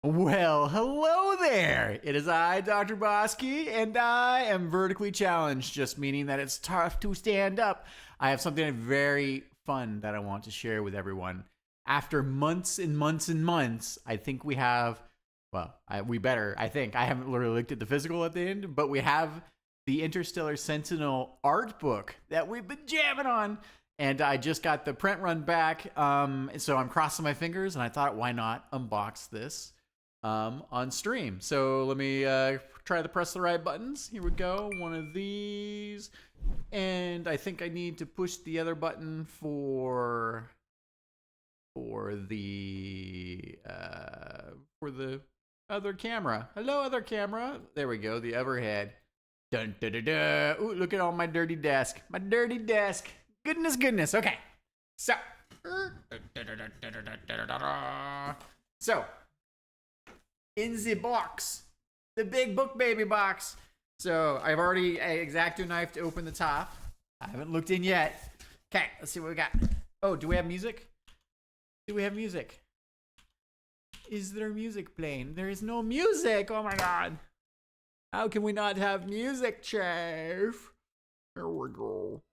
Well, hello there. It is I, Dr. Bosky, and I am vertically challenged, just meaning that it's tough to stand up. I have something very fun that I want to share with everyone. After months and months and months, I think we have, I think. I haven't literally looked at the physical at the end, but we have the Interstellar Sentinel Art Book that we've been jamming on. And I just got the print run back, so I'm crossing my fingers, and I thought, why not unbox this on stream? So let me try to press the right buttons. Here we go. One of these, and I think I need to push the other button for the other camera. Hello, other camera. There we go. The overhead. Dun dun dun dun. Ooh, look at all my dirty desk. My dirty desk. Goodness. Okay. So in the box, the big book baby box. So I've already X-Acto knife to open the top. I haven't looked in yet. Okay, let's see what we got. Oh, do we have music? Is there music playing? There is no music. Oh my god. How can we not have music, Chief? There we go.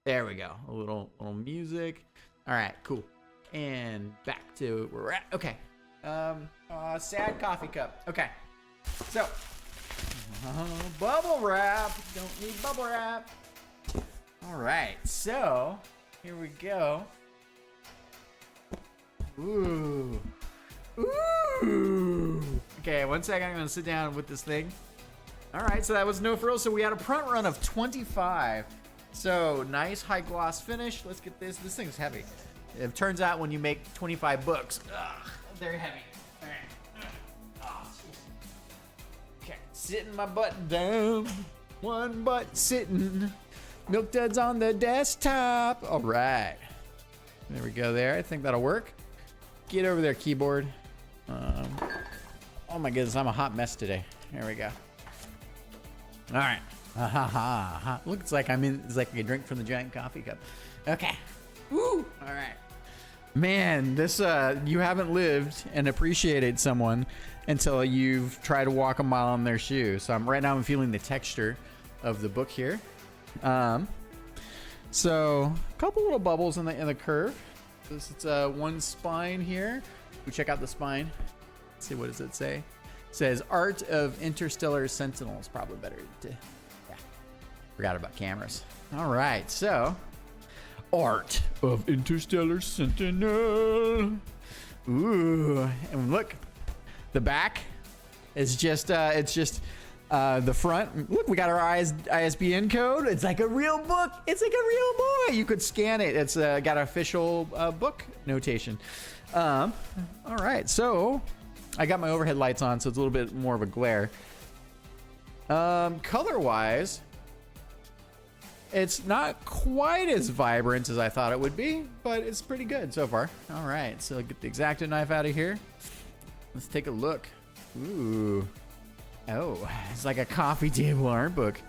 There we go. A little music. All right, cool. And back to where we're at. Okay. Sad coffee cup. Okay. So, bubble wrap. Don't need bubble wrap. All right. So, here we go. Ooh. Okay, 1 second. I'm going to sit down with this thing. All right. So that was no frills. So we had a front run of 25. So nice high gloss finish. Let's get this. This thing's heavy. It turns out when you make 25 books, they're heavy. All right. Oh, okay, sitting my butt down. One butt sitting. Milk duds on the desktop. All right. There we go there. I think that'll work. Get over there, keyboard. Oh my goodness, I'm a hot mess today. There we go. All right. Looks like it's like a drink from the giant coffee cup. Okay. Woo! All right. Man, this you haven't lived and appreciated someone until you've tried to walk a mile in their shoes. So right now I'm feeling the texture of the book here. So a couple little bubbles in the curve. It's one spine here. We check out the spine. Let's see, what does it say? It says Art of Interstellar Sentinel. It's probably better to. Forgot about cameras. All right, so Art of Interstellar Sentinel. Ooh, and look, the back is just the front. Look, we got our ISBN code. It's like a real book. It's like a real boy. You could scan it. It's got official book notation. All right, so I got my overhead lights on, so it's a little bit more of a glare. Color-wise, it's not quite as vibrant as I thought it would be, but it's pretty good so far. All right, so get the X-Acto knife out of here. Let's take a look. Ooh. Oh, it's like a coffee table art book.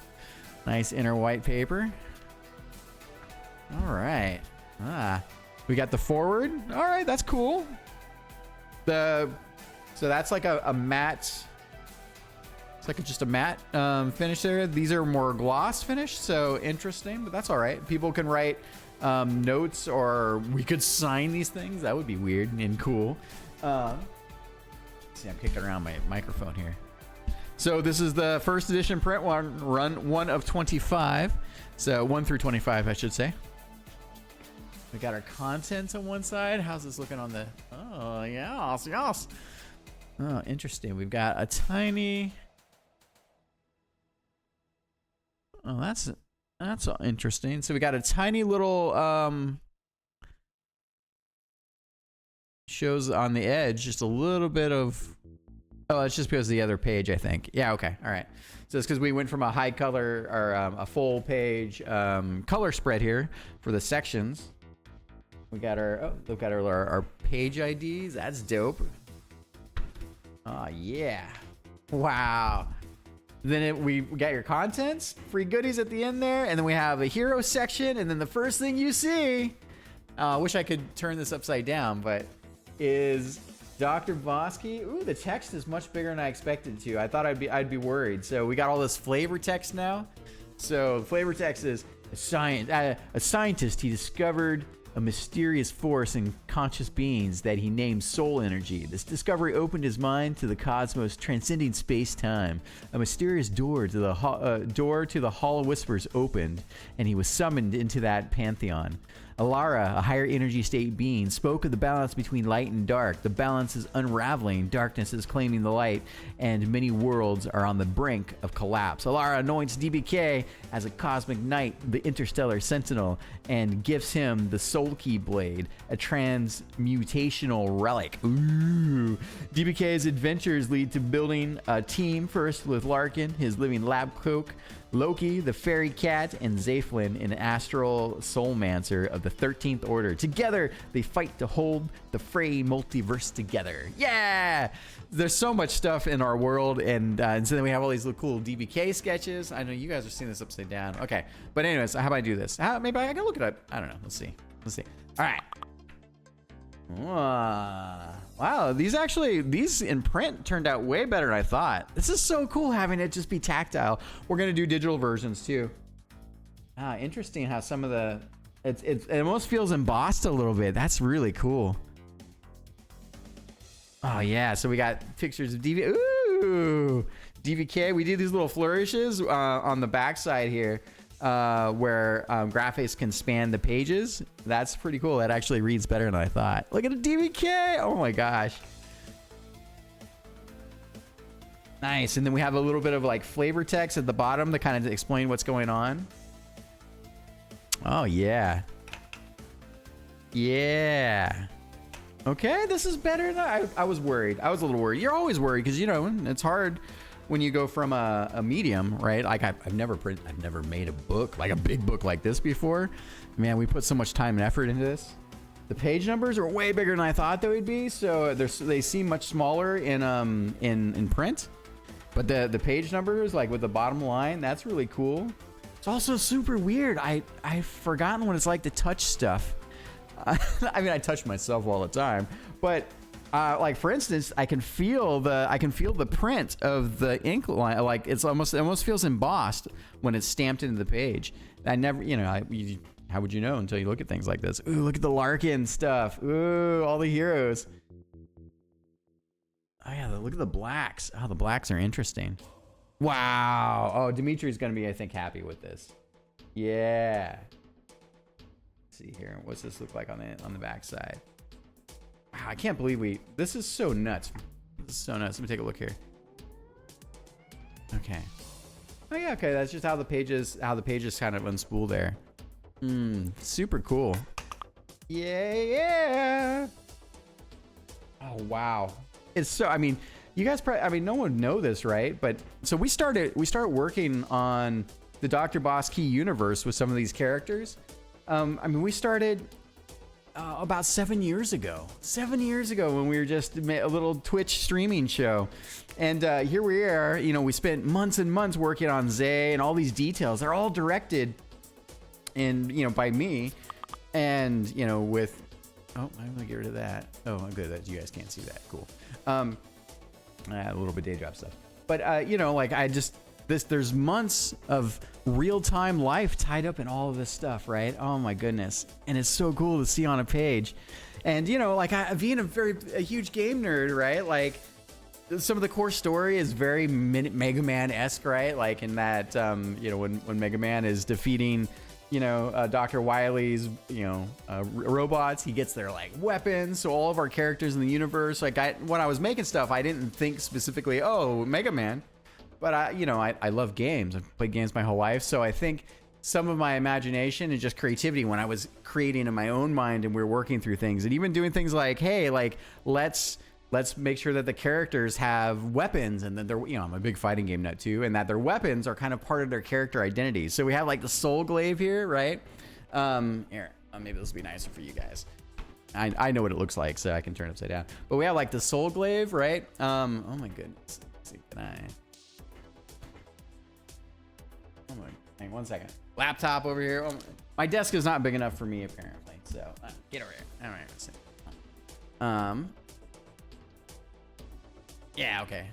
Nice inner white paper. All right. We got the forward. All right, that's cool. So that's like a matte. It's like just a matte finish there. These are more gloss finish, so interesting, but that's all right. People can write notes, or we could sign these things. That would be weird and cool. See, I'm kicking around my microphone here. So this is the first edition print run 1 of 25. So 1 through 25, I should say. We got our contents on one side. How's this looking on the? Oh, yes. Oh, interesting. We've got a tiny. Oh, that's interesting. So we got a tiny little shows on the edge, just a little bit of. Oh, it's just because of the other page, I think. Yeah, okay, all right. So it's because we went from a high color or a full page color spread here for the sections. We've got our page IDs. That's dope. Oh yeah, wow. Then we got your contents, free goodies at the end there, and then we have a hero section, and then the first thing you see, I wish I could turn this upside down, but is Dr. Bosky. Ooh, the text is much bigger than I expected to. I thought I'd be worried. So we got all this flavor text now. So flavor text is a scientist. He discovered a mysterious force in conscious beings that he named soul energy. This discovery opened his mind to the cosmos, transcending space-time. A mysterious door to the Hall of Whispers opened, and he was summoned into that pantheon. Alara, a higher energy state being, spoke of the balance between light and dark. The balance is unraveling, darkness is claiming the light, and many worlds are on the brink of collapse. Alara anoints DBK as a cosmic knight, the Interstellar Sentinel, and gifts him the Soul Key Blade, a transmutational relic. Ooh. DBK's adventures lead to building a team, first with Larkin, his living lab coke, Loki, the fairy cat, and Zephlin, an astral soulmancer of the 13th Order. Together, they fight to hold the Frey multiverse together. Yeah! There's so much stuff in our world, and so then we have all these little cool DBK sketches. I know you guys are seeing this upside down. Okay, but anyways, how about I do this? Maybe I can look it up. I don't know. Let's see. All right. Wow, these in print turned out way better than I thought. This is so cool having it just be tactile. We're gonna do digital versions too. Interesting how some of the it almost feels embossed a little bit. That's really cool. Oh yeah, so we got pictures of DBK. We do these little flourishes on the backside here. Where graphics can span the pages. That's pretty cool. That actually reads better than I thought. Look at the DBK. Oh my gosh. Nice. And then we have a little bit of like flavor text at the bottom to kind of explain what's going on. Oh yeah. Yeah. Okay, this is better than I was worried. I was a little worried. You're always worried because, you know, it's hard when you go from a medium, right? Like I've never made a book, like a big book like this before. Man, we put so much time and effort into this. The page numbers are way bigger than I thought they would be, so they seem much smaller in print. But the page numbers, like with the bottom line, that's really cool. It's also super weird. I've forgotten what it's like to touch stuff. I mean, I touch myself all the time, but like for instance, I can feel the print of the ink line. Like it almost feels embossed when it's stamped into the page. I never, you know, how would you know until you look at things like this? Ooh, look at the Larkin stuff. Ooh, all the heroes. Oh yeah, look at the blacks. Oh, the blacks are interesting. Wow. Oh, Dimitri's gonna be, I think, happy with this. Yeah. Let's see here. What's this look like on the back side? Wow, I can't believe this is so nuts. This is so nuts. Let me take a look here. Okay. Oh yeah, okay. That's just how the pages kind of unspool there. Super cool. Yeah. Oh wow. It's so, I mean, you guys probably, I mean, no one would know this, right? But so we started working on the Dr. Boss Key universe with some of these characters. I mean, we started about 7 years ago. 7 years ago when we were just a little Twitch streaming show. And here we are, you know, we spent months and months working on Zay and all these details. They're all directed by me. And, you know, with, oh, I'm gonna get rid of that. Oh, good, that you guys can't see that. Cool. A little bit day job stuff. But, you know, like there's months of real-time life tied up in all of this stuff, right? Oh my goodness. And it's so cool to see on a page. And, you know, like being a huge game nerd, right? Like some of the core story is very Mega Man-esque, right? Like in that, you know, when Mega Man is defeating, you know, Dr. Wily's, you know, robots, he gets their like weapons. So all of our characters in the universe, like when I was making stuff, I didn't think specifically, oh, Mega Man. But I love games. I've played games my whole life. So I think some of my imagination and just creativity when I was creating in my own mind and we were working through things and even doing things like, hey, like let's make sure that the characters have weapons and that they're, you know, I'm a big fighting game nut too, and that their weapons are kind of part of their character identity. So we have like the Soul Glaive here, right? Here, maybe this will be nicer for you guys. I know what it looks like, so I can turn it upside down. But we have like the Soul Glaive, right? Oh my goodness. Let's see, can I? Oh my, hang on 1 second. Laptop over here. Oh my desk is not big enough for me apparently. So get over here. All right. Let's see. Yeah, okay.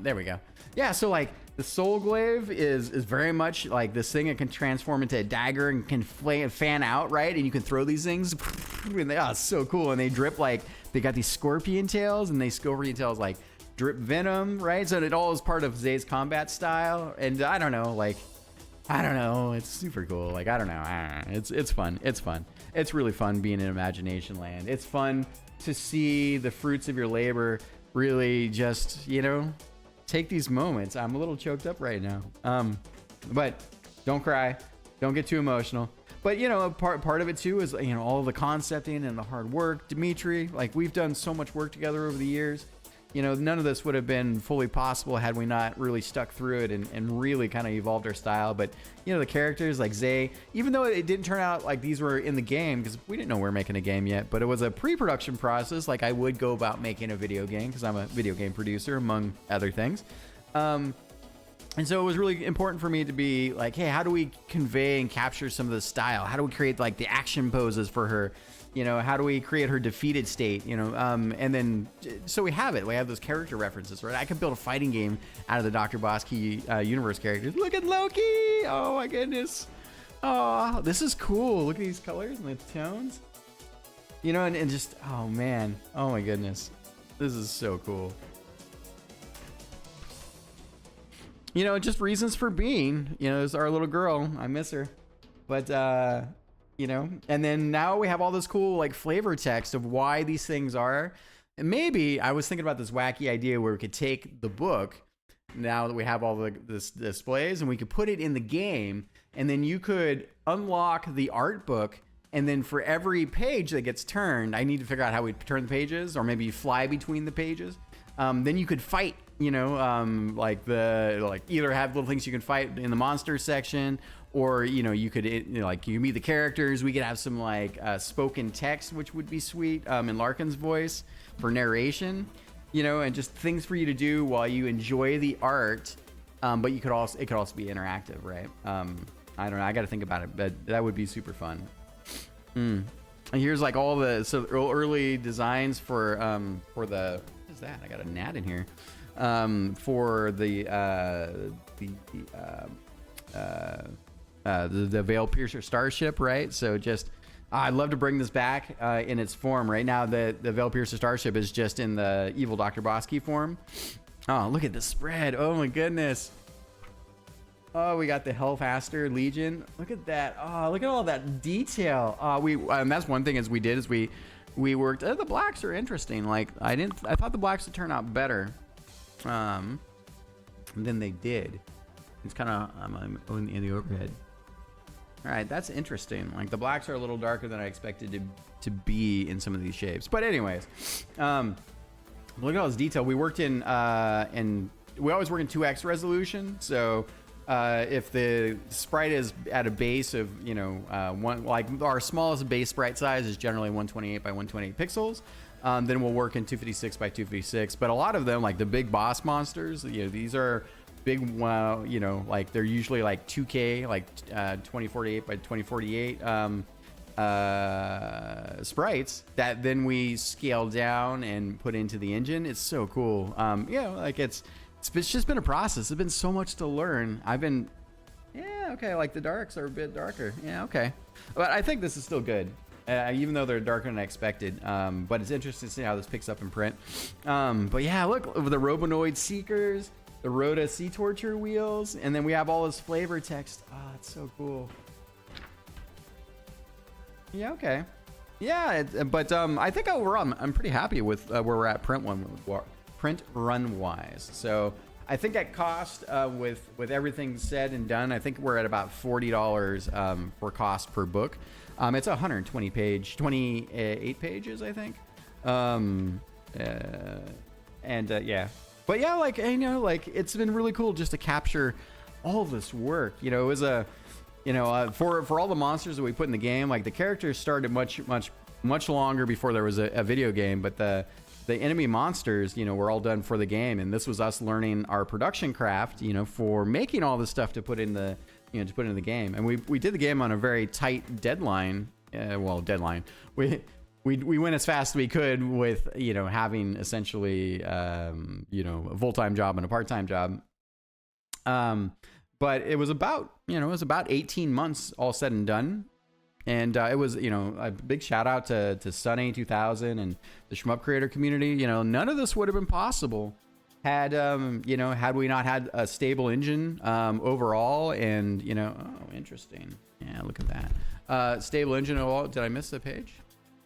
There we go. Yeah, so like the soul glaive is very much like this thing. It can transform into a dagger and can fan out, right? And you can throw these things. And it's so cool. And they drip like, they got these scorpion tails, and they scorpion tails like drip venom, right? So it all is part of Zay's combat style. And I don't know, like, I don't know. It's super cool. Like, I don't know. It's fun. It's fun. It's really fun being in Imagination Land. It's fun to see the fruits of your labor really just, you know, take these moments. I'm a little choked up right now. But don't cry. Don't get too emotional. But, you know, part of it too is, you know, all the concepting and the hard work. Dimitri, like, we've done so much work together over the years. You know, none of this would have been fully possible had we not really stuck through it and really kind of evolved our style. But, you know, the characters like Zay, even though it didn't turn out like these were in the game, because we didn't know we were making a game yet, but it was a pre-production process like I would go about making a video game, because I'm a video game producer, among other things. And so it was really important for me to be like, hey, how do we convey and capture some of the style? How do we create like the action poses for her? You know, how do we create her defeated state? You know, and then so we have it. We have those character references, right? I could build a fighting game out of the Dr. Bosky universe characters. Look at Loki! Oh my goodness! Oh, this is cool. Look at these colors and the tones. You know, and just, oh man, oh my goodness, this is so cool. You know, just reasons for being. You know, it's our little girl. I miss her, but. You know, and then now we have all this cool like flavor text of why these things are. And maybe I was thinking about this wacky idea where we could take the book, now that we have all the displays, and we could put it in the game, and then you could unlock the art book, and then for every page that gets turned, I need to figure out how we turn the pages, or maybe fly between the pages. Then you could fight, you know, like either have little things you can fight in the monster section, or, you know, you could, you know, like you meet the characters. We could have some like spoken text, which would be sweet, in Larkin's voice for narration, you know, and just things for you to do while you enjoy the art. But it could also be interactive, right? I don't know. I got to think about it, but that would be super fun. And here's like all the early designs for the, what is that? I got a gnat in here. For the Veil Piercer Starship, right? So just, I'd love to bring this back in its form. Right now, the Veil Piercer Starship is just in the evil Dr. Bosky form. Oh, look at the spread. Oh my goodness. Oh, we got the Hellfaster Legion. Look at that. Oh, look at all that detail. And that's one thing we worked. The blacks are interesting. Like I thought the blacks would turn out better than they did. It's kind of in the overhead. All right, that's interesting. Like the blacks are a little darker than I expected to be in some of these shapes. But anyways, look at all this detail. We worked in we always work in 2x resolution. So if the sprite is at a base of, you know, like our smallest base sprite size is generally 128 by 128 pixels. Then we'll work in 256 by 256. But a lot of them, like the big boss monsters, you know, these are big, you know, like they're usually like 2K, like 2048 by 2048 sprites that then we scale down and put into the engine. It's so cool. You know, like it's just been a process. It's been so much to learn. Yeah, okay, like the darks are a bit darker. Yeah, okay. But I think this is still good. Even though they're darker than I expected. But it's interesting to see how this picks up in print. But yeah, look, the Robonoid Seekers, the Rhoda Sea Torture wheels, and then we have all this flavor text. Oh, it's so cool. Yeah, okay. Yeah, but I think overall I'm pretty happy with where we're at print run wise. So I think at cost, with everything said and done, I think we're at about $40 for cost per book. It's 28 pages, I think. Yeah. But yeah, like, you know, like it's been really cool just to capture all this work. You know, it was for all the monsters that we put in the game, like the characters started much longer before there was a video game, but the enemy monsters, you know, were all done for the game. And this was us learning our production craft, you know, for making all this stuff to put in the, you know, to put in the game. And we did the game on a very tight deadline. Deadline. we went as fast as we could with, you know, having essentially, you know, a full-time job and a part-time job. But it was about, you know, it was about 18 months all said and done. And it was, you know, a big shout out to Sunny 2000 and the SHMUP creator community. You know, none of this would have been possible had, you know, had we not had a stable engine overall. And, you know, oh, interesting. Yeah, look at that. Stable engine overall. Did I miss the page?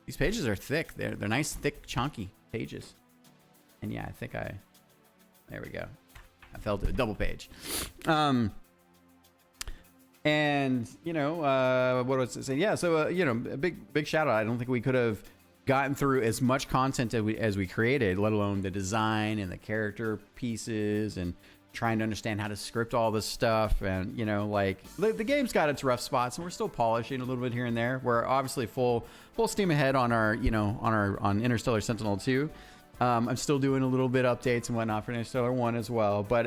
These pages are thick. They're nice, thick, chunky pages. And yeah, I think there we go. I fell to a double page. And, you know, what was it saying? Yeah, so, you know, a big shout out. I don't think we could have gotten through as much content as we created, let alone the design and the character pieces and trying to understand how to script all this stuff. And, you know, like the game's got its rough spots and we're still polishing a little bit here and there. We're obviously full steam ahead on our, you know, on Interstellar Sentinel 2. I'm still doing a little bit updates and whatnot for Interstellar 1 as well. But,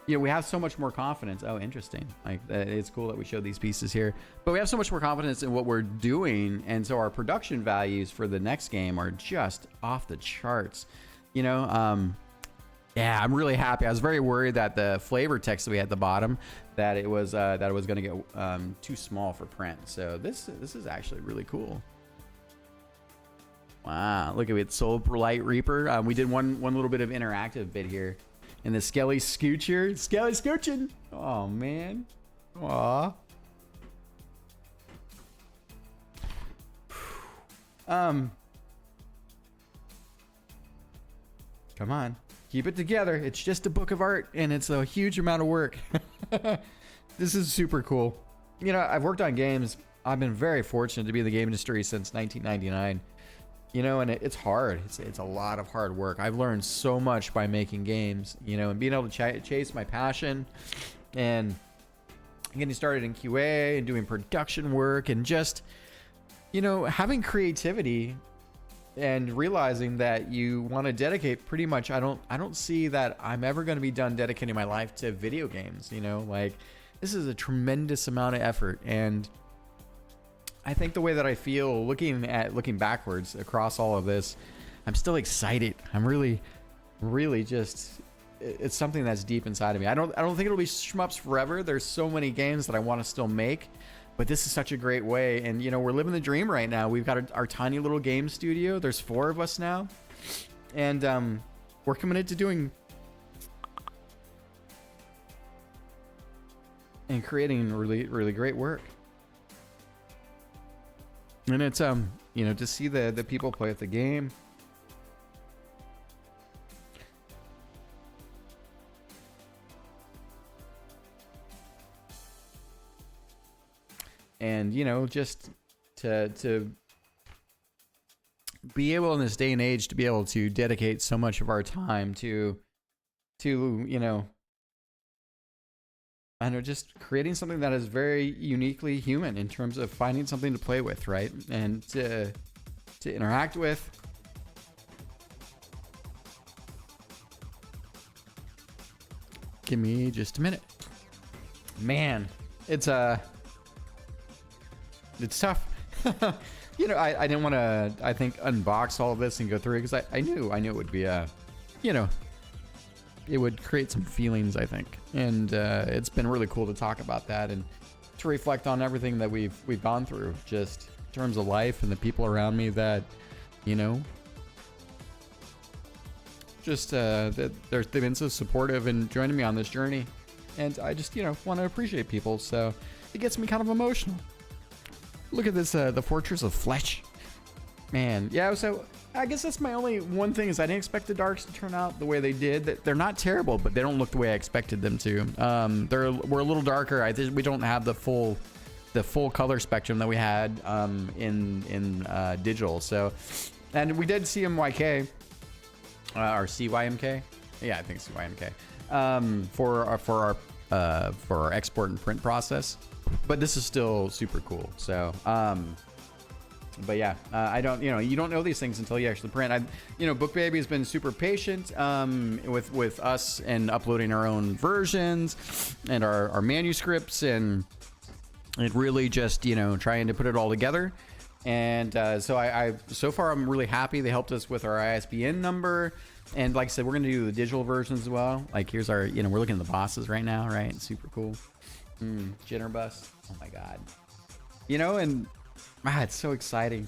you know, we have so much more confidence. Oh, interesting. Like, it's cool that we show these pieces here. But we have so much more confidence in what we're doing. And so our production values for the next game are just off the charts. You know, yeah, I'm really happy. I was very worried that the flavor text that we had at the bottom, that it was going to get too small for print. So this is actually really cool. Wow, look at it, Soul Light Reaper. We did one little bit of interactive bit here. And the Skelly Scoocher. Skelly Scooching. Oh, man. Aw. Come on. Keep it together. It's just a book of art, and it's a huge amount of work. This is super cool. You know, I've worked on games. I've been very fortunate to be in the game industry since 1999. You know, and it's hard. It's a lot of hard work. I've learned so much by making games, you know, and being able to chase my passion and getting started in QA and doing production work and just, you know, having creativity and realizing that you want to dedicate pretty much. I don't see that I'm ever going to be done dedicating my life to video games. You know, like this is a tremendous amount of effort. And I think the way that I feel looking backwards across all of this, I'm still excited. I'm really just, it's something that's deep inside of me. I don't think it'll be shmups forever. There's so many games that I want to still make, but this is such a great way. And, you know, we're living the dream right now. We've got our tiny little game studio. There's 4 of us now. And we're committed to doing and creating really, really great work. And it's, you know, to see the people play at the game. And, you know, just to be able in this day and age to be able to dedicate so much of our time to, you know, I know, just creating something that is very uniquely human in terms of finding something to play with, right? And to interact with. Give me just a minute. Man, it's tough. You know, I didn't want to, I think, unbox all of this and go through it because I knew it would be you know, it would create some feelings, I think. And it's been really cool to talk about that and to reflect on everything that we've gone through, just in terms of life and the people around me that, you know, just that they've been so supportive and joining me on this journey. And I just, you know, want to appreciate people. So it gets me kind of emotional. Look at this, the Fortress of Flesh. Man, yeah, so I guess that's my only one thing is I didn't expect the darks to turn out the way they did. They're not terrible, but they don't look the way I expected them to. We're a little darker. I think we don't have the full color spectrum that we had in digital. So, and we did CMYK or CYMK. Yeah, I think CYMK for our export and print process. But this is still super cool. So, but yeah, you don't know these things until you actually print. Book Baby has been super patient with us and uploading our own versions and our manuscripts, and it really just, trying to put it all together. And so so far I'm really happy. They helped us with our ISBN number. And like I said, we're going to do the digital versions as well. Like here's our, you know, we're looking at the bosses right now, right? Super cool. Jitterbus. Oh my God. You know, and it's so exciting.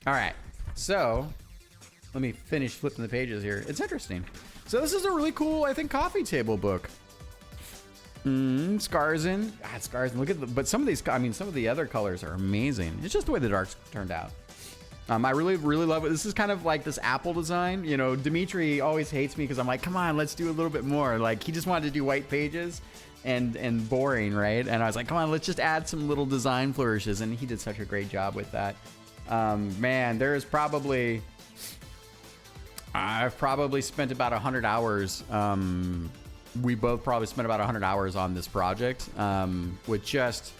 All right. So let me finish flipping the pages here. It's interesting. So this is a really cool, I think, coffee table book. Scarzen. God, Scarzen. Look at but some of these, I mean, some of the other colors are amazing. It's just the way the darks turned out. I really love it. This is kind of like this Apple design. You know, Dimitri always hates me because I'm like, come on, let's do a little bit more. Like he just wanted to do white pages and boring, right? And I was like, come on, let's just add some little design flourishes. And he did such a great job with that. Man, there's probably, I've probably spent about 100 hours. We both probably spent about 100 hours on this project with just,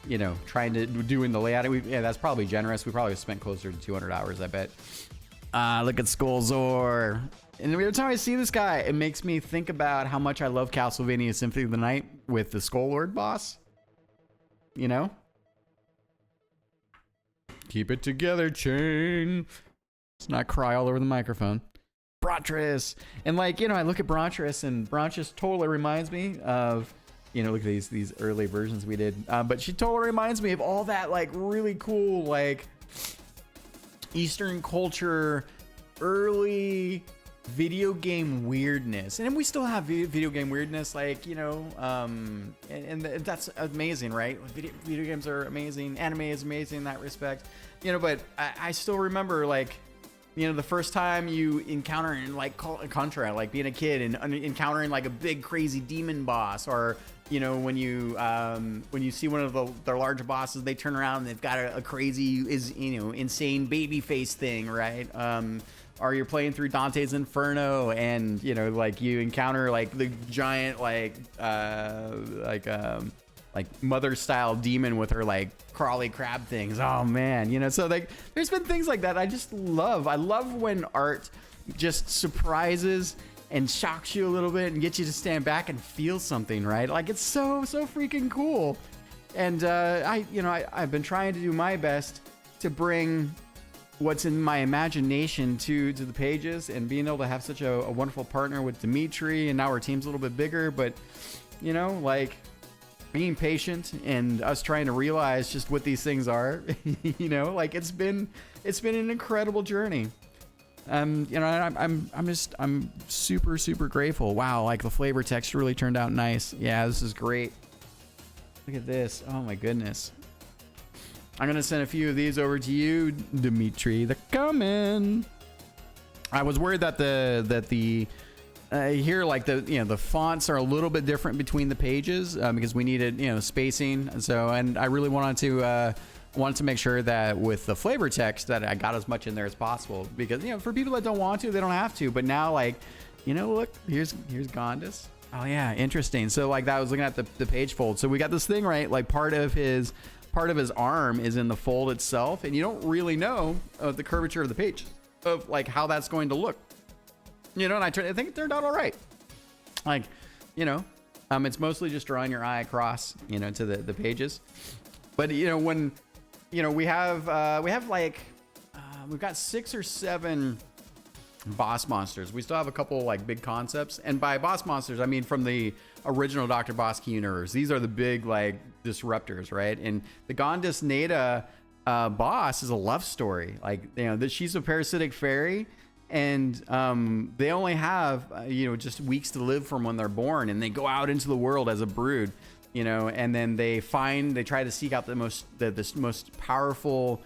you know, trying to doing the layout. Yeah, that's probably generous. We probably spent closer to 200 hours, I bet. Look at Skullzor. And every time I see this guy, it makes me think about how much I love Castlevania Symphony of the Night with the Skull Lord boss. You know? Keep it together, Chain. Let's not cry all over the microphone. Brontris. And like, you know, I look at Brontris and Brontris totally reminds me of, you know, look at these early versions we did. But she totally reminds me of all that like really cool, like Eastern culture, early video game weirdness. And we still have video game weirdness, like, you know, and that's amazing, right? Video games are amazing. Anime is amazing in that respect, you know, but I still remember like, you know, the first time you encounter like Contra, like being a kid and encountering like a big crazy demon boss, or you know, when you see one of their larger bosses, they turn around and they've got a crazy, insane baby face thing, right? Or you're playing through Dante's Inferno and, you know, like you encounter like the giant like mother style demon with her like crawly crab things. Oh man, you know, so like there's been things like that I just love. I love when art just surprises and shocks you a little bit and gets you to stand back and feel something, right? Like it's so freaking cool. And I've been trying to do my best to bring what's in my imagination to the pages, and being able to have such a wonderful partner with Dimitri, and now our team's a little bit bigger, but you know, like being patient and us trying to realize just what these things are, you know, like it's been an incredible journey. You know, I'm super grateful. Wow, like the flavor text really turned out nice. Yeah, this is great. Look at this. Oh my goodness. I'm gonna send a few of these over to you, Dimitri. They're coming. I was worried that the here, like the fonts are a little bit different between the pages because we needed, you know, spacing. And I really wanted to make sure that with the flavor text that I got as much in there as possible, because, you know, for people that don't want to, they don't have to. But now, like, you know, look, here's Gondas. Oh yeah, interesting. So like that, I was looking at the page fold. So we got this thing, right? Like part of his arm is in the fold itself, and you don't really know the curvature of the page of like how that's going to look. You know, and I think it turned out all right. Like, you know, it's mostly just drawing your eye across, you know, to the pages. But, you know, when, you know, we have like, we've got 6 or 7 boss monsters. We still have a couple like big concepts. And by boss monsters, I mean from the original Dr. Bosky universe. These are the big like disruptors, right? And the Gondas Neda boss is a love story. Like, you know, that she's a parasitic fairy. And they only have, you know, just weeks to live from when they're born, and they go out into the world as a brood, you know, and then they try to seek out the most powerful,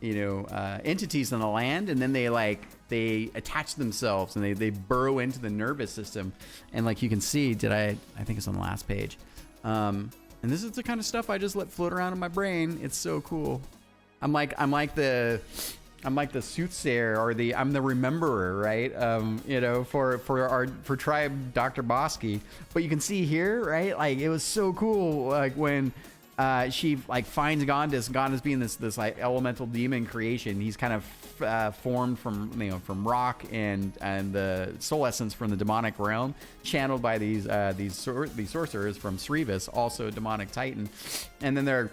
entities on the land, and then they attach themselves and they burrow into the nervous system, and like you can see, I think it's on the last page, and this is the kind of stuff I just let float around in my brain. It's so cool. I'm like the soothsayer, or I'm the rememberer, right? You know, for tribe Dr. Bosky. But you can see here, right? Like it was so cool. Like when she like finds Gondas being this like elemental demon creation. He's kind of formed from rock and the soul essence from the demonic realm, channeled by these sorcerers from Srivis, also a demonic titan. And then they're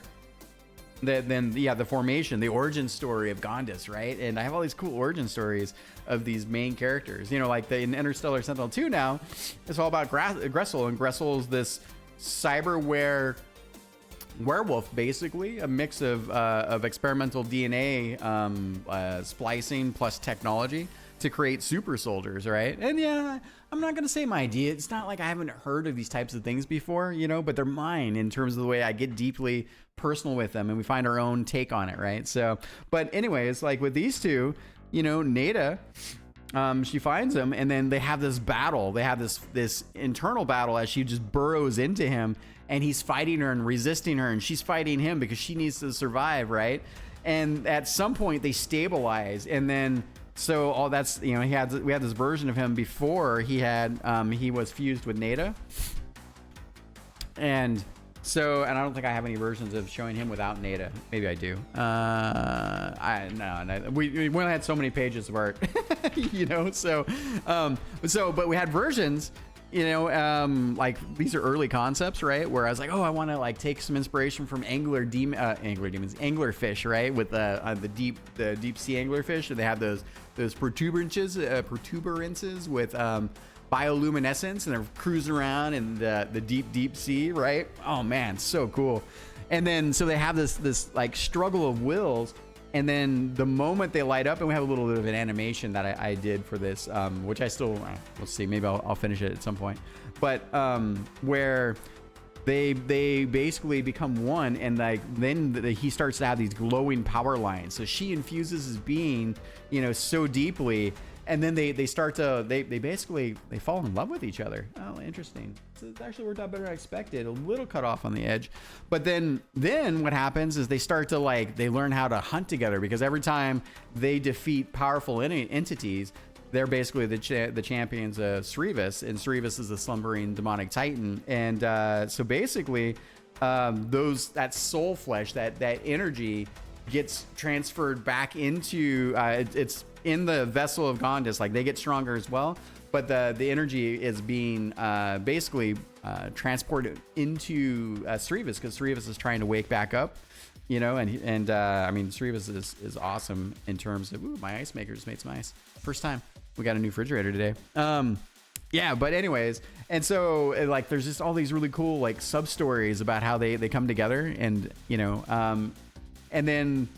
the formation, the origin story of Gondis, right? And I have all these cool origin stories of these main characters. You know, like in Interstellar Sentinel 2 now, it's all about Gressel, and Gressel's this cyberware werewolf, basically a mix of experimental DNA splicing plus technology to create super soldiers, right? And yeah, I'm not gonna say my idea. It's not like I haven't heard of these types of things before, you know, but they're mine in terms of the way I get deeply personal with them, and we find our own take on it, right? So, but anyways, like with these two, you know, Nada, she finds him, and then they have this battle. They have this internal battle as she just burrows into him, and he's fighting her and resisting her, and she's fighting him because she needs to survive, right? And at some point they stabilize, and then so all that's, you know, we had this version of him before he was fused with Nada, and so, and I don't think I have any versions of showing him without Nada. Maybe I do. No, we only had so many pages of art, you know. So, but we had versions, you know, like these are early concepts, right? Where I was like, oh, I want to like take some inspiration from anglerfish, right? With the deep sea anglerfish, and they have those protuberances with bioluminescence, and they're cruising around in the deep sea, right? Oh man, so cool. And then so they have this like struggle of wills, and then the moment they light up, and we have a little bit of an animation that I did for this, which I still we'll see, maybe I'll finish it at some point, but where they basically become one, and like then he starts to have these glowing power lines, so she infuses his being, you know, so deeply. And then they start to they fall in love with each other. Oh, interesting. So it actually worked out better than I expected. A little cut off on the edge, but then what happens is they start to they learn how to hunt together, because every time they defeat powerful entities, they're basically the champions of Srivis, and Srivis is a slumbering demonic titan. And so basically, that soul flesh, that energy gets transferred back into it's in the vessel of Gondis. Like they get stronger as well, but the energy is being basically transported into Srivis, because Srivis is trying to wake back up, you know. And I mean, Srivis is awesome in terms of my ice maker just made some ice. First time we got a new refrigerator today. Yeah, but anyways, and so like there's just all these really cool like sub stories about how they come together, and you know, and then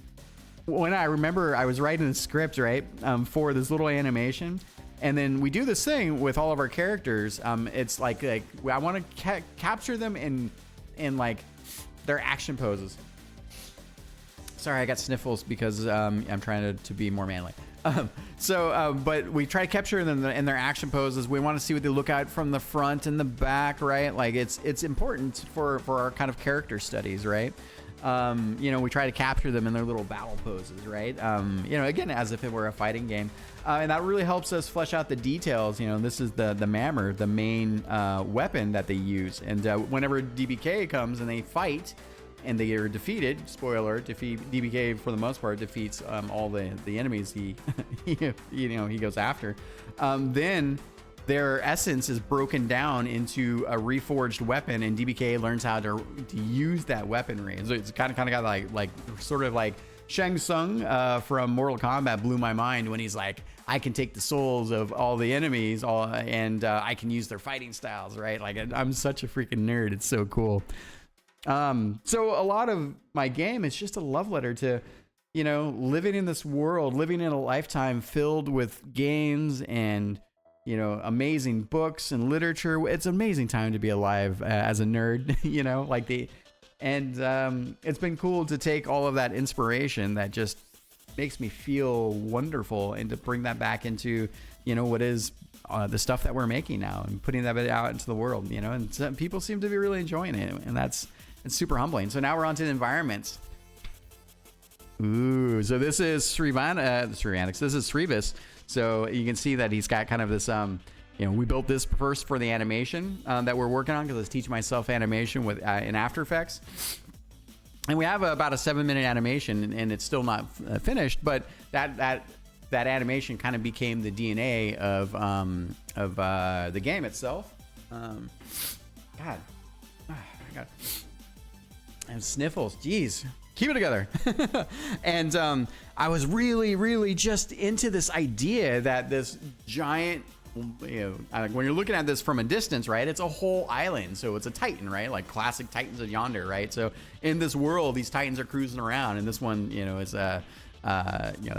when I remember I was writing the script, right, for this little animation, and then we do this thing with all of our characters. It's like I want to capture them in like their action poses. Sorry, I got sniffles because I'm trying to be more manly. But we try to capture them in their action poses. We want to see what they look at from the front and the back, right? Like it's important for our kind of character studies, right? You know, we try to capture them in their little battle poses, right? You know, again, as if it were a fighting game. And that really helps us flesh out the details. You know, this is the Mammer, the main weapon that they use. And whenever DBK comes and they fight and they are defeated, spoiler, DBK for the most part defeats all the enemies he goes after. Then their essence is broken down into a reforged weapon, and DBK learns how to use that weaponry. So it's kind of got like sort of like Shang Tsung from Mortal Kombat blew my mind when he's like, I can take the souls of all the enemies, and I can use their fighting styles, right? Like I'm such a freaking nerd. It's so cool. So a lot of my game is just a love letter to, you know, living in this world, living in a lifetime filled with games and, you know, amazing books and literature. It's an amazing time to be alive as a nerd, you know, like it's been cool to take all of that inspiration that just makes me feel wonderful, and to bring that back into, you know, what is the stuff that we're making now, and putting that bit out into the world, you know, and some people seem to be really enjoying it, and it's super humbling. So now we're on to the environments. Ooh, so this is Srivanix. This is Srivis. So you can see that he's got kind of this, you know, we built this first for the animation that we're working on, because let's teach myself animation with in After Effects. And we have about a 7-minute animation, and it's still not finished, but that animation kind of became the DNA of the game itself. God, I got sniffles. Jeez, Keep it together. And I was really just into this idea that this giant, when you're looking at this from a distance, right, it's a whole island. So it's a Titan, right? Like classic Titans of Yonder, right? So in this world, these Titans are cruising around, and this one, is a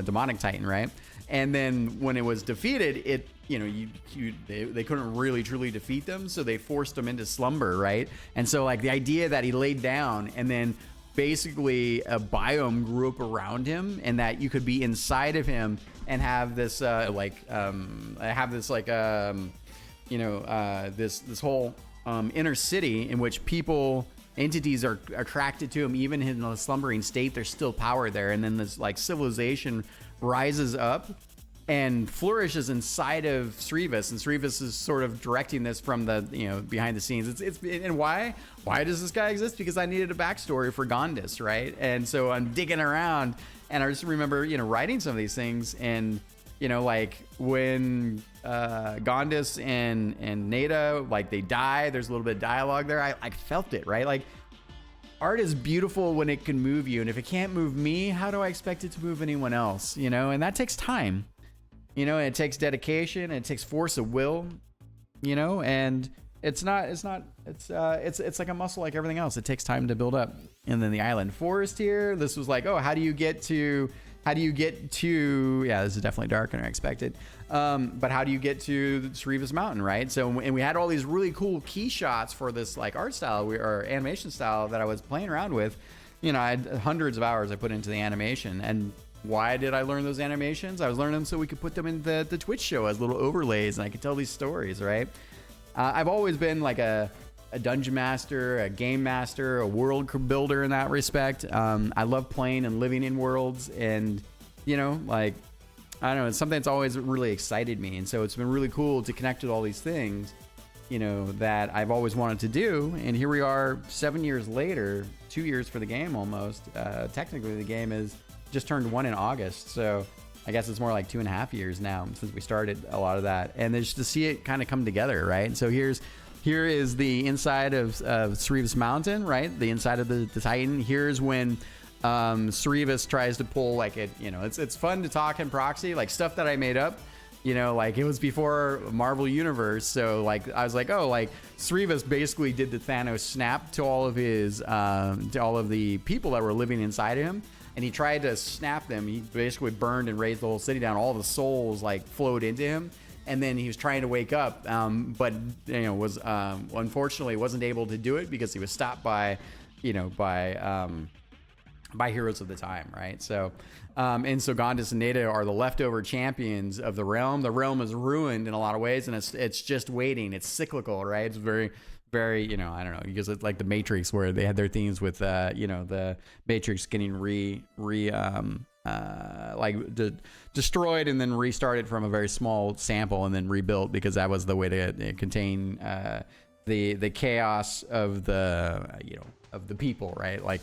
demonic Titan, right? And then when it was defeated, they couldn't really truly defeat them, so they forced them into slumber, right? And so like the idea that he laid down and then basically a biome grew up around him, and that you could be inside of him and have this this whole inner city in which entities are attracted to him. Even in a slumbering state, there's still power there, and then this like civilization rises up and flourishes inside of Srivas, and Srivas is sort of directing this from the behind the scenes. And why does this guy exist? Because I needed a backstory for Gondis, right? And so I'm digging around, and I just remember writing some of these things, and like when Gondis and Nada, like they die, there's a little bit of dialogue there. I felt it, right? Like art is beautiful when it can move you, and if it can't move me, how do I expect it to move anyone else? And that takes time. And it takes dedication, and it takes force of will, and it's like a muscle, like everything else. It takes time to build up. And then the island forest here, this was like, oh, how do you get to, yeah, this is definitely darker than I expected. But how do you get to the Srivas Mountain, right? So, and we had all these really cool key shots for this like art style or animation style that I was playing around with. I had hundreds of hours I put into the animation. And why did I learn those animations? I was learning them so we could put them in the Twitch show as little overlays, and I could tell these stories, right? I've always been like a dungeon master, a game master, a world builder in that respect. I love playing and living in worlds, and like, I don't know, it's something that's always really excited me. And so it's been really cool to connect with all these things, that I've always wanted to do. And here we are 7 years later, 2 years for the game almost. Technically the game is just turned 1 in August, so I guess it's more like 2.5 years now since we started a lot of that. And just to see it kind of come together, right? So here is the inside of Srivas Mountain, right? The inside of the Titan. Here's when Srivas tries to pull like it. It's fun to talk in proxy, like stuff that I made up. Like it was before Marvel Universe, so like I was like, oh, like Srivas basically did the Thanos snap to all of his to all of the people that were living inside of him. And he tried to snap them. He basically burned and razed the whole city down. All the souls like flowed into him, and then he was trying to wake up, but was unfortunately wasn't able to do it because he was stopped by heroes of the time, right? So, and so Gondis and Nada are the leftover champions of the realm. The realm is ruined in a lot of ways, and it's just waiting. It's cyclical, right? It's very I don't know, because it's like the Matrix, where they had their themes with the Matrix getting destroyed and then restarted from a very small sample and then rebuilt, because that was the way to contain the chaos of the of the people, right? Like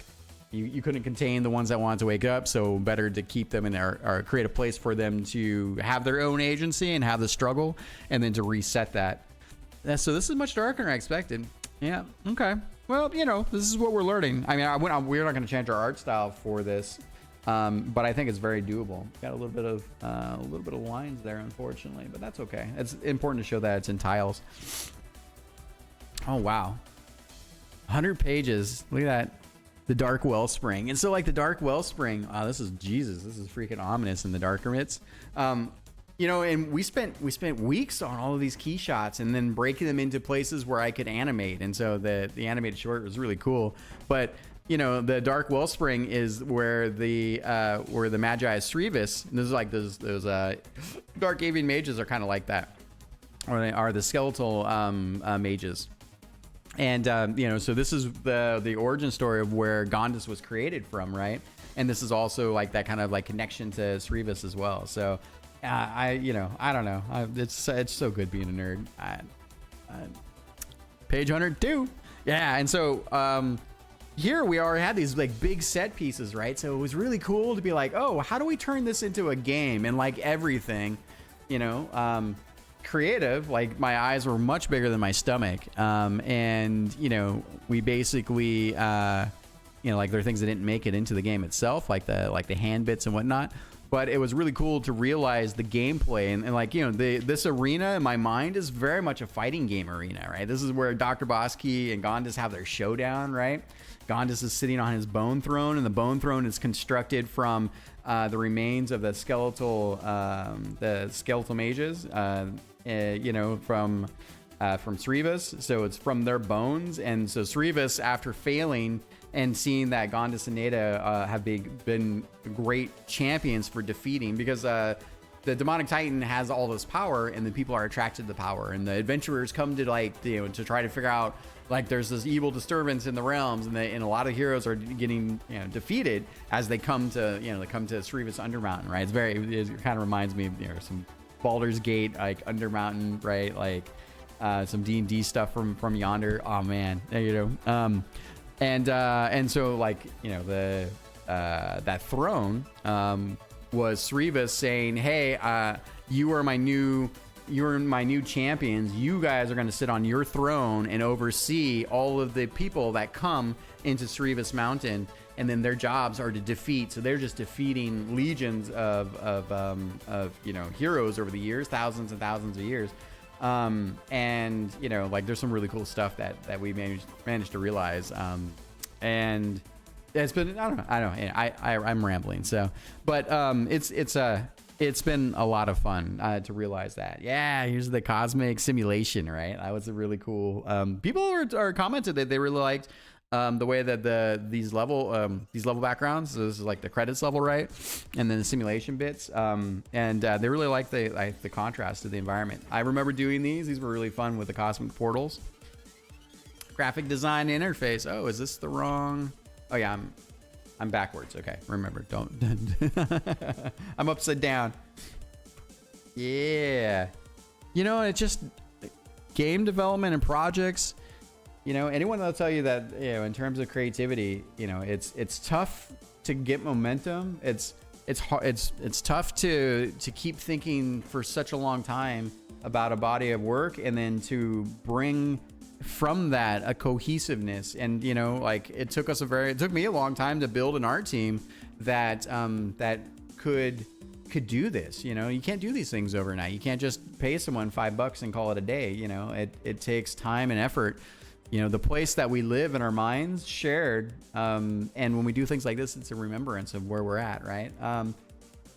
you couldn't contain the ones that wanted to wake up, so better to keep them in there or create a place for them to have their own agency and have the struggle, and then to reset that. So this is much darker than I expected. Yeah. Okay. Well, this is what we're learning. I mean, we're not going to change our art style for this, but I think it's very doable. Got a little bit of lines there, unfortunately, but that's okay. It's important to show that it's in tiles. Oh wow, 100 pages. Look at that. The Dark Wellspring. And so like the Dark Wellspring. This is freaking ominous in the darker bits. And we spent weeks on all of these key shots and then breaking them into places where I could animate. And so the animated short was really cool. But the Dark Wellspring is where the Magi Srivas, and this is like those dark avian mages are kind of like that, or they are the skeletal mages. And so this is the origin story of where Gondis was created from, right? And this is also like that kind of like connection to Srivas as well. So I don't know. It's so good being a nerd. Page 102. Yeah, and so here we already had these like big set pieces, right? So it was really cool to be like, oh, how do we turn this into a game? And like everything, creative, like my eyes were much bigger than my stomach. And we basically you know, like there are things that didn't make it into the game itself, like the hand bits and whatnot. But it was really cool to realize the gameplay and like, you know, this arena in my mind is very much a fighting game arena, right? This is where Dr. Bosky and Gondas have their showdown, right? Gondas is sitting on his bone throne, and the bone throne is constructed from the remains of the skeletal mages, you know, from Srivas. So it's from their bones. And so Srivas, after failing and seeing that Gondas and Neda have been great champions for defeating, because the demonic titan has all this power and the people are attracted to the power, and the adventurers come to, like, you know, to try to figure out, like, there's this evil disturbance in the realms, and a lot of heroes are getting, you know, defeated as they come to, you know, they come to Srivas Undermountain, right? It kind of reminds me of, you know, some Baldur's Gate, like Undermountain, right? Like some D&D stuff from Yonder. Oh man, you know. And so, like, you know, that throne was Srivas saying, hey, you are my new champions. You guys are going to sit on your throne and oversee all of the people that come into Srivas Mountain, and then their jobs are to defeat. So they're just defeating legions of you know, heroes over the years, thousands and thousands of years. And, you know, like, there's some really cool stuff that we managed to realize. And it's been, I don't know, I'm rambling. So, but, it's been a lot of fun, to realize that. Yeah, here's the cosmic simulation, right? That was a really cool, people are commented that they really liked, the way that these level backgrounds, so this is like the credits level, right? And then the simulation bits. And they really like the contrast to the environment. I remember doing these were really fun with the cosmic portals. Graphic design interface. Oh, is this the wrong? Oh yeah, I'm backwards. Okay, remember, don't. I'm upside down. Yeah. You know, it's just game development and projects. You know, anyone that'll tell you that, you know, in terms of creativity, you know, it's tough to get momentum. It's tough to keep thinking for such a long time about a body of work, and then to bring from that a cohesiveness. And, you know, like, it took me a long time to build an art team that could do this. You know, you can't do these things overnight. You can't just pay someone $5 and call it a day. You know, it takes time and effort. You know, the place that we live in our minds shared. And when we do things like this, it's a remembrance of where we're at, right?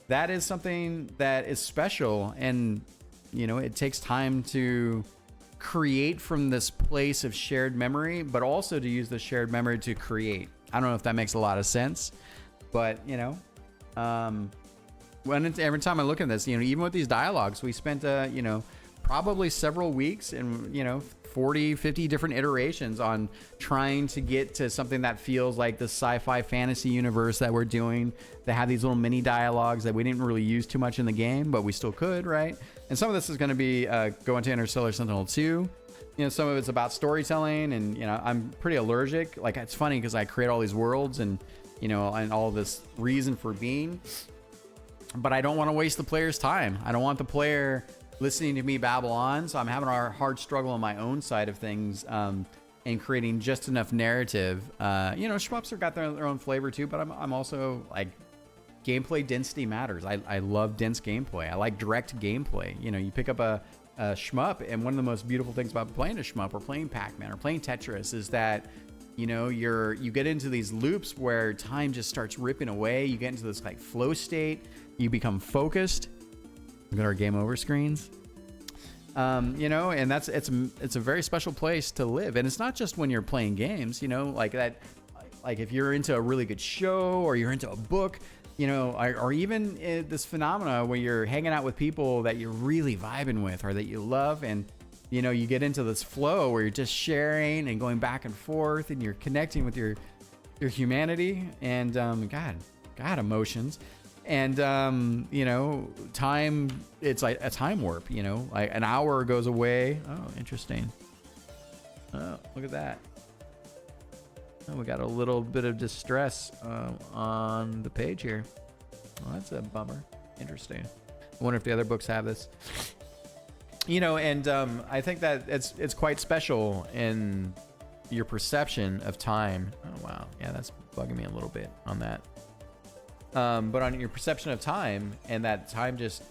That is something that is special. And, you know, it takes time to create from this place of shared memory, but also to use the shared memory to create. I don't know if that makes a lot of sense, but, you know, every time I look at this, you know, even with these dialogues, we spent, you know, probably several weeks and, you know, 40, 50 different iterations on trying to get to something that feels like the sci-fi fantasy universe that we're doing. They have these little mini dialogues that we didn't really use too much in the game, but we still could, right? And some of this is going to be going to Interstellar Sentinel 2. You know, some of it's about storytelling, and, you know, I'm pretty allergic. Like, it's funny because I create all these worlds and, you know, and all this reason for being, but I don't want to waste the player's time. I don't want the player listening to me babble on. So I'm having a hard struggle on my own side of things, and creating just enough narrative. You know, shmups have got their own flavor too, but I'm also like, gameplay density matters. I love dense gameplay. I like direct gameplay. You know, you pick up a shmup, and one of the most beautiful things about playing a shmup or playing Pac-Man or playing Tetris is that, you know, you get into these loops where time just starts ripping away. You get into this like flow state. You become focused. Look at our game over screens. You know, and it's a very special place to live. And it's not just when you're playing games, you know, like that, like if you're into a really good show or you're into a book, you know, or even this phenomena where you're hanging out with people that you're really vibing with or that you love, and, you know, you get into this flow where you're just sharing and going back and forth, and you're connecting with your humanity and God, emotions. And, you know, time, it's like a time warp, you know, like an hour goes away. Oh, interesting. Oh, look at that. Oh, we got a little bit of distress on the page here. Well, that's a bummer. Interesting. I wonder if the other books have this. You know, and I think that it's quite special in your perception of time. Oh wow, yeah, that's bugging me a little bit on that. But on your perception of time, and that time just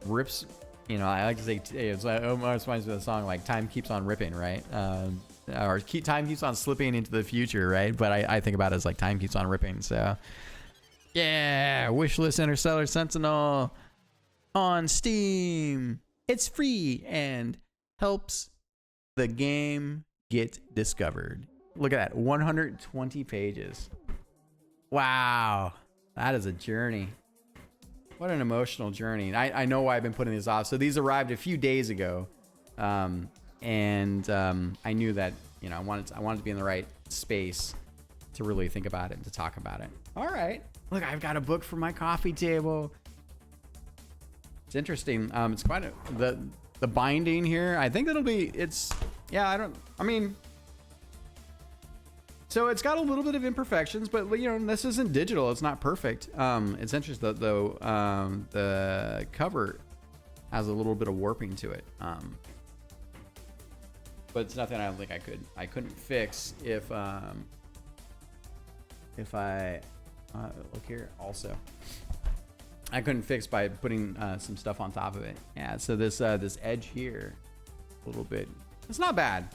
rips. You know, I like to say it's like, almost reminds me of the song like "Time Keeps on Ripping," right? Or time keeps on slipping into the future, right? But I think about it as like time keeps on ripping. So yeah, wishlist Interstellar Sentinel on Steam. It's free and helps the game get discovered. Look at that, 120 pages. Wow, that is a journey. What an emotional journey. I know why I've been putting these off. So these arrived a few days ago, and I knew that, you know, I wanted to be in the right space to really think about it and to talk about it. All right, look, I've got a book for my coffee table. It's interesting. It's quite the binding here. I think so it's got a little bit of imperfections, but you know, this isn't digital. It's not perfect. It's interesting though. The cover has a little bit of warping to it. But it's nothing I don't think I couldn't fix if I look here also. I couldn't fix by putting some stuff on top of it. Yeah. So this edge here, a little bit. It's not bad.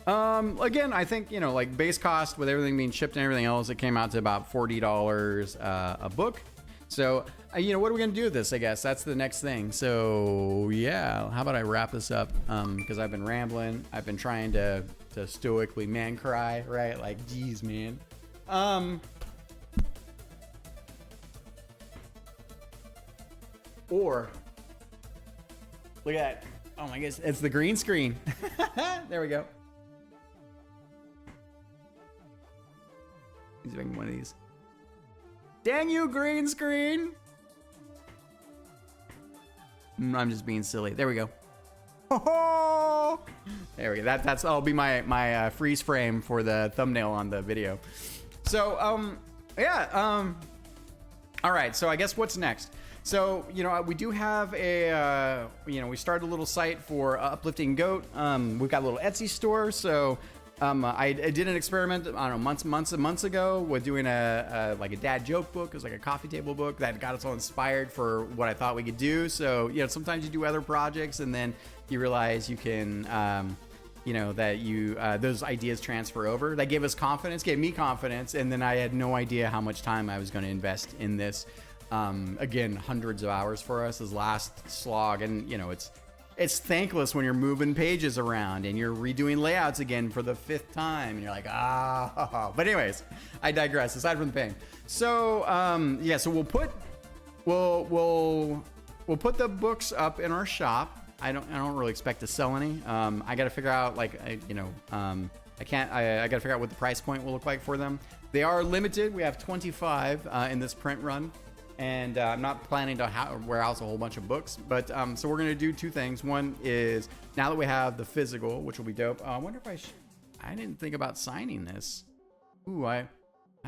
Again, I think, you know, like base cost with everything being shipped and everything else, it came out to about $40 a book. So, you know, what are we going to do with this? I guess that's the next thing. So yeah, how about I wrap this up? Cause I've been rambling. I've been trying to stoically man cry, right? Like, geez, man. Or look at that. Oh my goodness. It's the green screen. There we go. He's making one of these. Dang you, green screen! I'm just being silly. There we go. Oh, there we go. That'll be my freeze frame for the thumbnail on the video. So yeah. All right. So I guess what's next? So, you know, we do have a, you know, we started a little site for Uplifting Goat. We've got a little Etsy store. So I did an experiment, I don't know, months ago with doing like a dad joke book. It was like a coffee table book that got us all inspired for what I thought we could do. So, you know, sometimes you do other projects and then you realize you can, you know, that those ideas transfer over. That gave us confidence, gave me confidence. And then I had no idea how much time I was going to invest in this. Again, hundreds of hours for us, this last slog. And, you know, it's thankless when you're moving pages around and you're redoing layouts again for the 5th time and you're like, but anyways, I digress. Aside from the pain. So yeah, so we'll put the books up in our shop. I don't really expect to sell any. I got to figure out I got to figure out what the price point will look like for them. They are limited. We have 25 in this print run. And I'm not planning to warehouse a whole bunch of books, but so we're gonna do 2 things. One is, now that we have the physical, which will be dope. I wonder if I didn't think about signing this. Ooh, I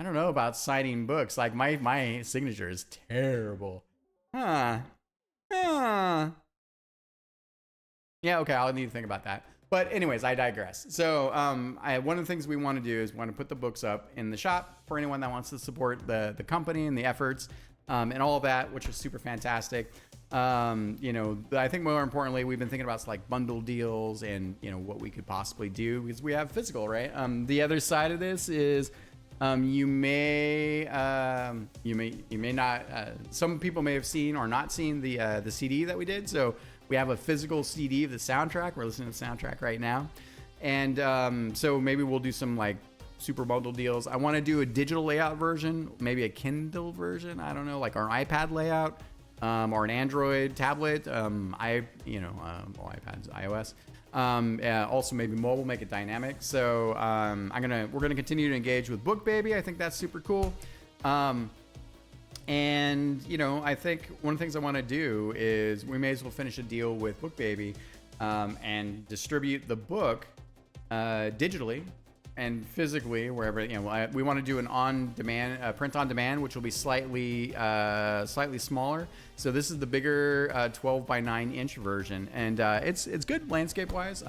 don't know about signing books. Like my signature is terrible. Yeah, okay, I'll need to think about that. But anyways, I digress. So one of the things we want to do is want to put the books up in the shop for anyone that wants to support the company and the efforts. And all of that, which is super fantastic. You know, I think more importantly, we've been thinking about like bundle deals and, you know, what we could possibly do because we have physical, right? The other side of this is you may not, some people may have seen or not seen the CD that we did. So we have a physical CD of the soundtrack. We're listening to the soundtrack right now. And so maybe we'll do some like super bundle deals. I want to do a digital layout version, maybe a Kindle version. I don't know, like our iPad layout, or an Android tablet. iPads, iOS. Also maybe mobile, make it dynamic. So we're gonna continue to engage with BookBaby. I think that's super cool. And you know, I think one of the things I want to do is we may as well finish a deal with BookBaby and distribute the book digitally and physically wherever, you know. We want to do an on-demand print on demand, which will be slightly smaller. So this is the bigger 12 by 9 inch version, and it's good landscape wise.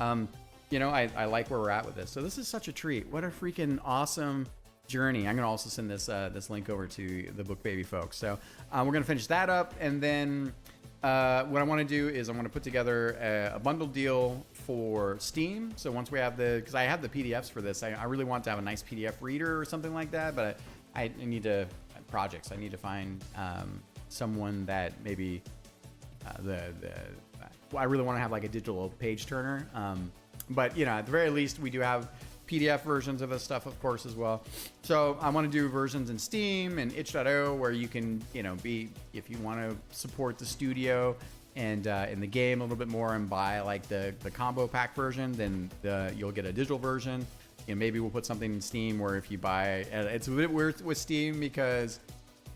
you know, I like where we're at with this. So this is such a treat. What a freaking awesome journey. I'm gonna also send this this link over to the Book Baby folks. So we're gonna finish that up, and then what I want to do is I want to put together a bundle deal for Steam. So once we have because I have the PDFs for this, I really want to have a nice PDF reader or something like that, but I need to projects. I need to find someone that maybe I really want to have like a digital page turner. But you know, at the very least, we do have PDF versions of this stuff, of course, as well. So I want to do versions in Steam and itch.io where you can, you know, if you want to support the studio and in the game a little bit more and buy like the combo pack version, then you'll get a digital version. And maybe we'll put something in Steam where if you buy, it's a bit weird with Steam because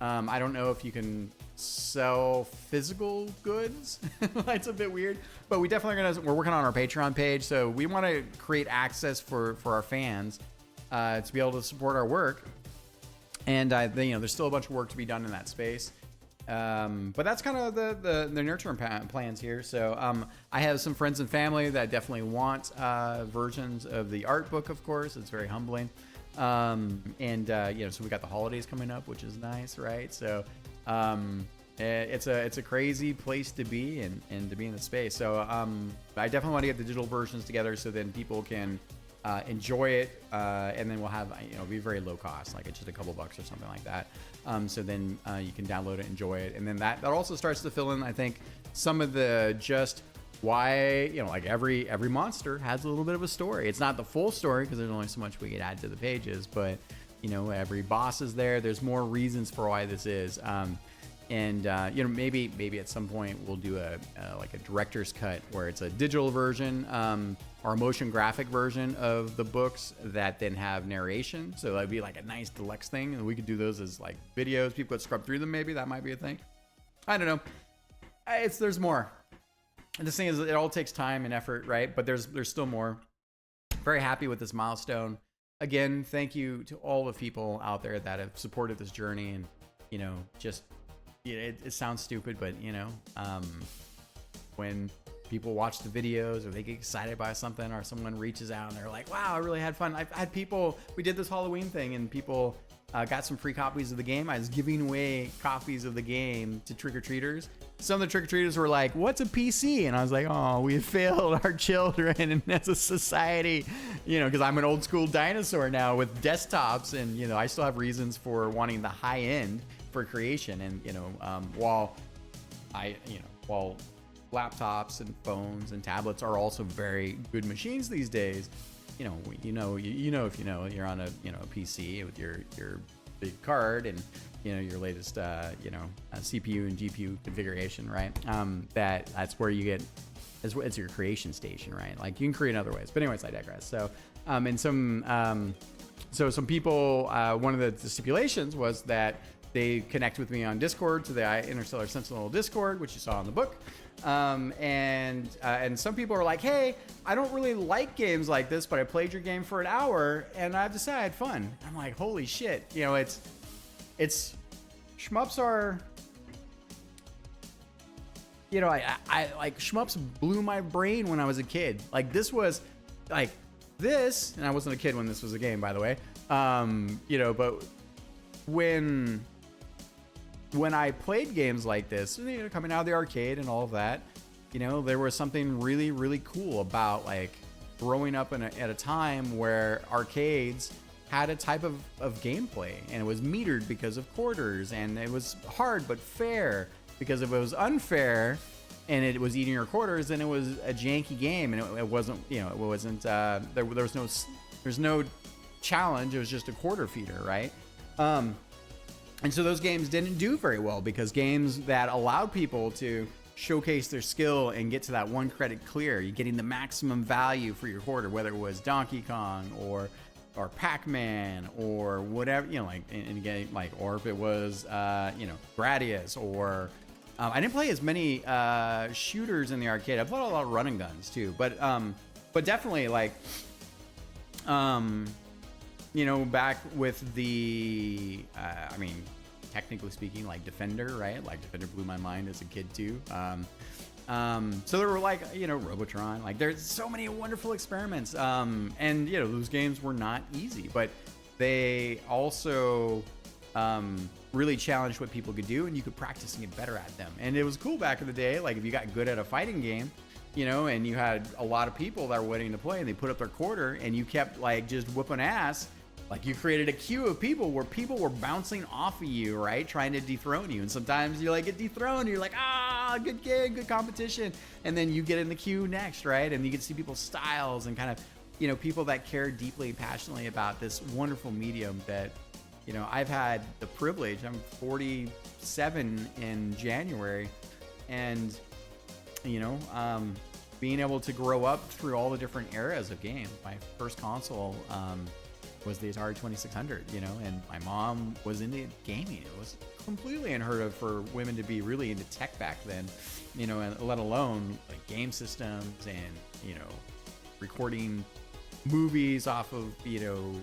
I don't know if you can sell physical goods. It's a bit weird, but we definitely we're working on our Patreon page, so we want to create access for our fans to be able to support our work. And you know, there's still a bunch of work to be done in that space, but that's kind of the near-term plans here. So I have some friends and family that definitely want versions of the art book. Of course, it's very humbling. You know, so we got the holidays coming up, which is nice, right? So it's a crazy place to be and to be in the space. So I definitely want to get the digital versions together so then people can enjoy it, and then we'll have, you know, it'll be very low cost, like it's just a couple bucks or something like that. So then you can download it, enjoy it, and then that also starts to fill in, I think, some of the just why, you know, like every monster has a little bit of a story. It's not the full story because there's only so much we can add to the pages, but you know, every boss is there. There's more reasons for why this is. You know, maybe at some point we'll do like a director's cut where it's a digital version or a motion graphic version of the books that then have narration. So that'd be like a nice deluxe thing, and we could do those as like videos. People could scrub through them. Maybe that might be a thing. I don't know. There's more. And the thing is, it all takes time and effort, right? But there's still more. Very happy with this milestone. Again, thank you to all the people out there that have supported this journey, and you know, just it sounds stupid, but you know, when people watch the videos or they get excited by something, or someone reaches out and they're like, "Wow, I really had fun." I've had people. We did this Halloween thing, and people got some free copies of the game. I was giving away copies of the game to trick-or-treaters. Some of the trick-or-treaters were like, "What's a PC?" And I was like, "Oh, we have failed our children and as a society," you know, because I'm an old school dinosaur now with desktops, and you know, I still have reasons for wanting the high end for creation. And you know, while laptops and phones and tablets are also very good machines these days, you know, if you know, you're on a PC with your big card and you know your latest CPU and GPU configuration, right? That's where you get, it's your creation station, right? Like you can create in other ways, but anyways, I digress. So so some people, one of the stipulations was that they connect with me on Discord to the Interstellar Sentinel Discord, which you saw in the book. And some people are like, "Hey, I don't really like games like this, but I played your game for an hour and I've decided I had fun." I'm like, holy shit. You know, it's shmups are, you know, I like shmups blew my brain when I was a kid. Like this was like this, and I wasn't a kid when this was a game, by the way. You know, but when I played games like this, you know, coming out of the arcade and all of that, you know, there was something really, really cool about like growing up at a time where arcades had a type of gameplay, and it was metered because of quarters, and it was hard but fair, because if it was unfair and it was eating your quarters, then it was a janky game, and it wasn't, you know, it wasn't, there's no challenge. It was just a quarter feeder, right? And so those games didn't do very well, because games that allowed people to showcase their skill and get to that one credit clear, you're getting the maximum value for your quarter, whether it was Donkey Kong or Pac-Man or whatever, you know, like in a game, like, or if it was, you know, Gradius, or I didn't play as many shooters in the arcade. I played a lot of running guns too, but definitely like, you know, back with the, I mean, technically speaking, like Defender, right? Like Defender blew my mind as a kid too. So there were like, you know, Robotron, like there's so many wonderful experiments. And you know, those games were not easy, but they also really challenged what people could do, and you could practice and get better at them. And it was cool back in the day. Like if you got good at a fighting game, you know, and you had a lot of people that were waiting to play, and they put up their quarter, and you kept like just whooping ass. Like you created a queue of people where people were bouncing off of you, right? Trying to dethrone you. And sometimes you like get dethroned, and you're like, ah, good game, good competition. And then you get in the queue next, right? And you get to see people's styles and kind of, you know, people that care deeply and passionately about this wonderful medium that, you know, I've had the privilege. I'm 47 in January, and, you know, being able to grow up through all the different eras of games. My first console, was the Atari 2600, you know, and my mom was into gaming. It was completely unheard of for women to be really into tech back then, you know, and let alone like game systems and, you know, recording movies off of, you know,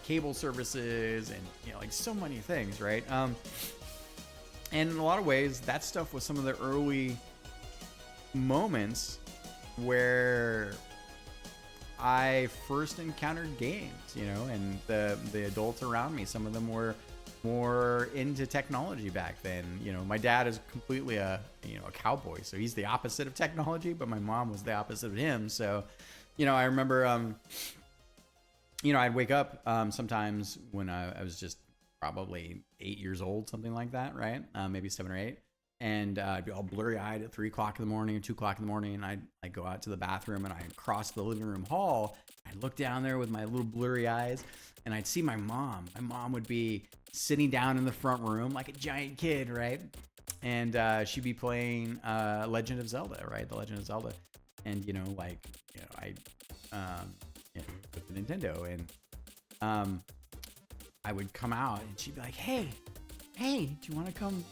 cable services and, you know, like so many things, right? And in a lot of ways, that stuff was some of the early moments where I first encountered games, you know, and the adults around me, some of them were more into technology back then. You know, my dad is completely a cowboy, so he's the opposite of technology, but my mom was the opposite of him. So, you know, I remember, you know, I'd wake up sometimes when I was just probably 8 years old, something like that, right? Maybe 7 or 8. And I'd be all blurry-eyed at 3 o'clock in the morning or 2 o'clock in the morning, and I'd go out to the bathroom, and I'd cross the living room hall. I'd look down there with my little blurry eyes, and I'd see my mom. My mom would be sitting down in the front room like a giant kid, right? And she'd be playing Legend of Zelda, right? The Legend of Zelda. And, you know, like, you know, I you know, with the Nintendo, and I would come out, and she'd be like, hey, do you want to come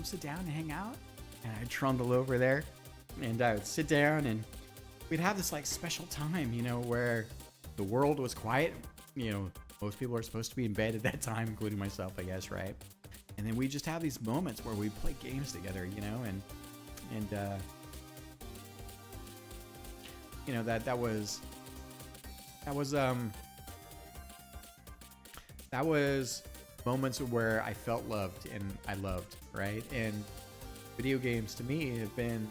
sit down and hang out? And I'd trundle over there, and I would sit down, and we'd have this like special time, you know, where the world was quiet. You know, most people are supposed to be in bed at that time, including myself, I guess, right? And then we just have these moments where we play games together, you know, and you know, that was moments where I felt loved and I loved, right? And video games to me have been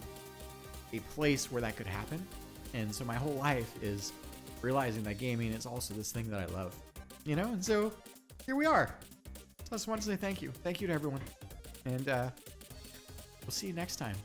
a place where that could happen. And so my whole life is realizing that gaming is also this thing that I love, you know? And so here we are. So I just want to say thank you. Thank you to everyone. And we'll see you next time.